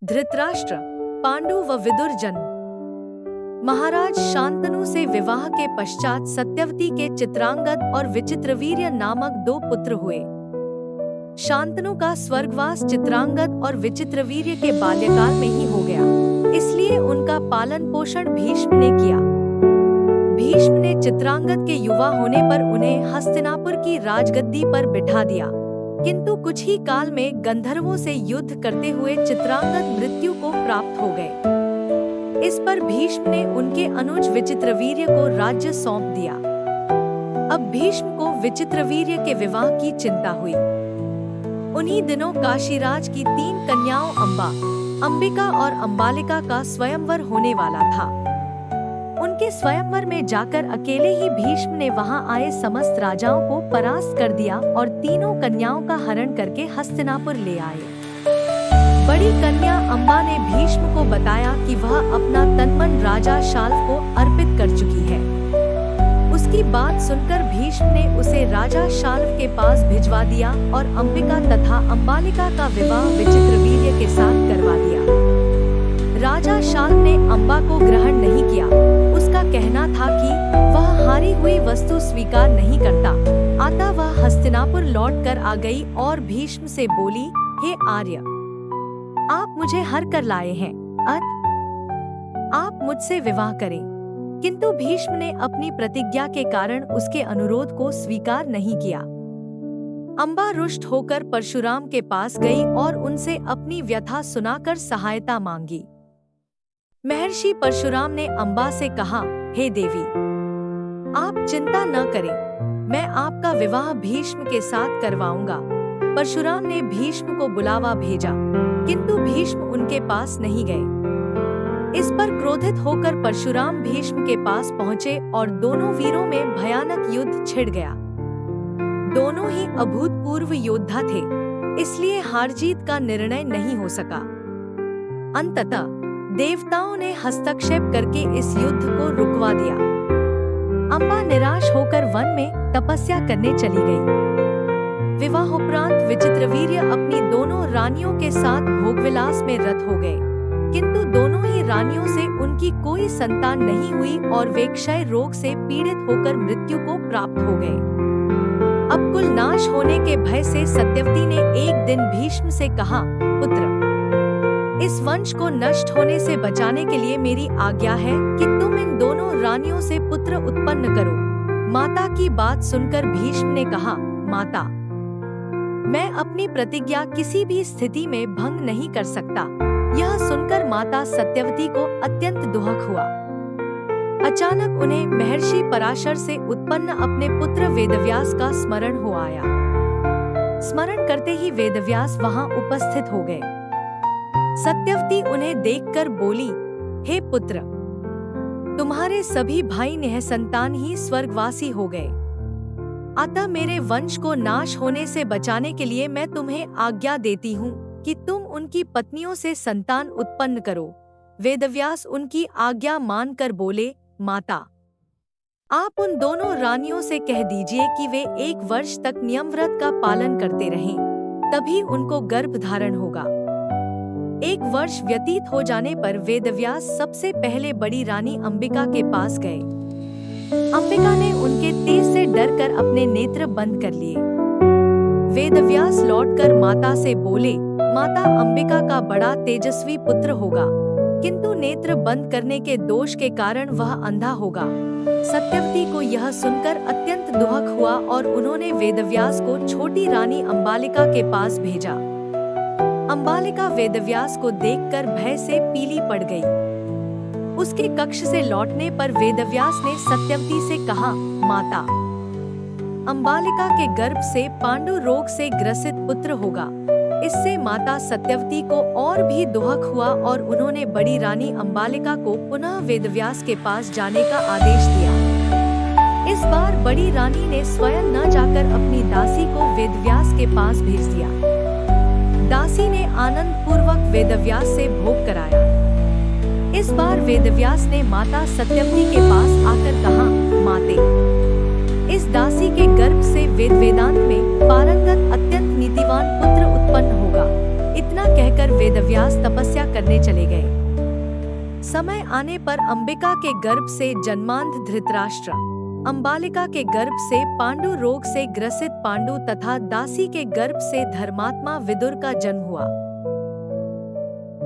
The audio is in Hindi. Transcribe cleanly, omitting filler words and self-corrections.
धृतराष्ट्र, पांडु व विदुर जन्म। महाराज शांतनु से विवाह के पश्चात सत्यवती के चित्रांगद और विचित्रवीर्य नामक 2 पुत्र हुए। शांतनु का स्वर्गवास चित्रांगद और विचित्रवीर्य के बाल्यकाल में ही हो गया, इसलिए उनका पालन पोषण भीष्म ने किया। भीष्म ने चित्रांगद के युवा होने पर उन्हें हस्तिनापुर की राजगद्दी पर बिठा दिया, किंतु कुछ ही काल में गंधर्वों से युद्ध करते हुए चित्रांगद मृत्यु को प्राप्त हो गए। इस पर भीष्म ने उनके अनुज विचित्रवीर्य को राज्य सौंप दिया। अब भीष्म को विचित्रवीर्य के विवाह की चिंता हुई। उन्हीं दिनों काशीराज की 3 कन्याओं अंबा, अंबिका और अंबालिका का स्वयंवर होने वाला था। उनके स्वयंवर में जाकर अकेले ही भीष्म ने वहां आए समस्त राजाओं को परास्त कर दिया और तीनों कन्याओं का हरण करके हस्तिनापुर ले आए। बड़ी कन्या अंबा ने भीष्म को बताया कि वह अपना तनमन राजा शाल्व को अर्पित कर चुकी है। उसकी बात सुनकर भीष्म ने उसे राजा शाल्व के पास भिजवा दिया और अंबिका तथा अंबालिका का विवाह विचित्रवीर्य के साथ करवा दिया। राजा शाल्व ने अंबा को ग्रहण नहीं किया। उसका कहना था कि वह हारी हुई वस्तु स्वीकार नहीं करता। अतः वह हस्तिनापुर लौट कर आ गई और भीष्म से बोली, हे आर्य, आप मुझे हर कर लाए हैं, आप मुझसे विवाह करें। किंतु भीष्म ने अपनी प्रतिज्ञा के कारण उसके अनुरोध को स्वीकार नहीं किया। अंबा रुष्ट होकर परशुराम के पास गई और उनसे अपनी व्यथा सुनाकर सहायता मांगी। महर्षि परशुराम ने अंबा से कहा, हे देवी, आप चिंता न करें, मैं आपका विवाह भीष्म के साथ करवाऊंगा। परशुराम ने भीष्म को बुलावा भेजा, किंतु भीष्म उनके पास नहीं गए। इस पर क्रोधित होकर परशुराम भीष्म के पास पहुँचे और दोनों वीरों में भयानक युद्ध छिड़ गया। दोनों ही अभूतपूर्व योद्धा थे, इसलिए हार जीत का निर्णय नहीं हो सका। अंततः देवताओं ने हस्तक्षेप करके इस युद्ध को रुकवा दिया। अंबा निराश होकर वन में तपस्या करने चली गई। विवाहोपरांत विचित्रवीर्य अपनी दोनों रानियों के साथ भोगविलास में रत हो गए, किंतु दोनों ही रानियों से उनकी कोई संतान नहीं हुई और वे क्षय रोग से पीड़ित होकर मृत्यु को प्राप्त हो गए। अब कुल नाश होने के भय से सत्यवती ने एक दिन भीष्म से कहा, पुत्र, इस वंश को नष्ट होने से बचाने के लिए मेरी आज्ञा है कि तुम इन दोनों रानियों से पुत्र उत्पन्न करो। माता की बात सुनकर भीष्म ने कहा, माता, मैं अपनी प्रतिज्ञा किसी भी स्थिति में भंग नहीं कर सकता। यह सुनकर माता सत्यवती को अत्यंत दुख हुआ। अचानक उन्हें महर्षि पराशर से उत्पन्न अपने पुत्र वेदव्यास का स्मरण हो आया। स्मरण करते ही वेदव्यास वहां उपस्थित हो गए। सत्यवती उन्हें देखकर बोली, हे पुत्र, तुम्हारे सभी भाई निःसंतान ही स्वर्गवासी हो गए। अतः मेरे वंश को नाश होने से बचाने के लिए मैं तुम्हें आज्ञा देती हूँ कि तुम उनकी पत्नियों से संतान उत्पन्न करो। वेदव्यास उनकी आज्ञा मानकर बोले, माता, आप उन दोनों रानियों से कह दीजिए कि वे 1 वर्ष तक नियम व्रत का पालन करते रहें, तभी उनको गर्भ धारण होगा। 1 वर्ष व्यतीत हो जाने पर वेदव्यास सबसे पहले बड़ी रानी अंबिका के पास गए। अंबिका ने उनके तेज से डरकर अपने नेत्र बंद कर लिए। वेदव्यास लौटकर माता से बोले, माता, अंबिका का बड़ा तेजस्वी पुत्र होगा, किंतु नेत्र बंद करने के दोष के कारण वह अंधा होगा। सत्यवती को यह सुनकर अत्यंत दुख हुआ और उन्होंने वेदव्यास को छोटी रानी अंबालिका के पास भेजा। अंबालिका वेदव्यास को देखकर भय से पीली पड़ गई। उसके कक्ष से लौटने पर वेदव्यास ने सत्यवती से कहा, माता, अंबालिका के गर्भ से पांडु रोग से ग्रसित पुत्र होगा। इससे माता सत्यवती को और भी दुख हुआ और उन्होंने बड़ी रानी अंबालिका को पुनः वेदव्यास के पास जाने का आदेश दिया। इस बार बड़ी रानी ने स्वयं न जाकर अपनी दासी को वेदव्यास के पास भेज दिया। दासी ने आनंद पूर्वक वेदव्यास से भोग कराया। इस बार वेदव्यास ने माता सत्यवती के पास आकर कहा, माते, इस दासी के गर्भ से वेदांत में पारंगत अत्यंत नीतिवान पुत्र उत्पन्न होगा। इतना कहकर वेदव्यास तपस्या करने चले गए। समय आने पर अंबिका के गर्भ से जन्मांध धृतराष्ट्र, अंबालिका के गर्भ से पांडु, रोग से ग्रसित पांडु तथा दासी के गर्भ से धर्मात्मा विदुर का जन्म हुआ।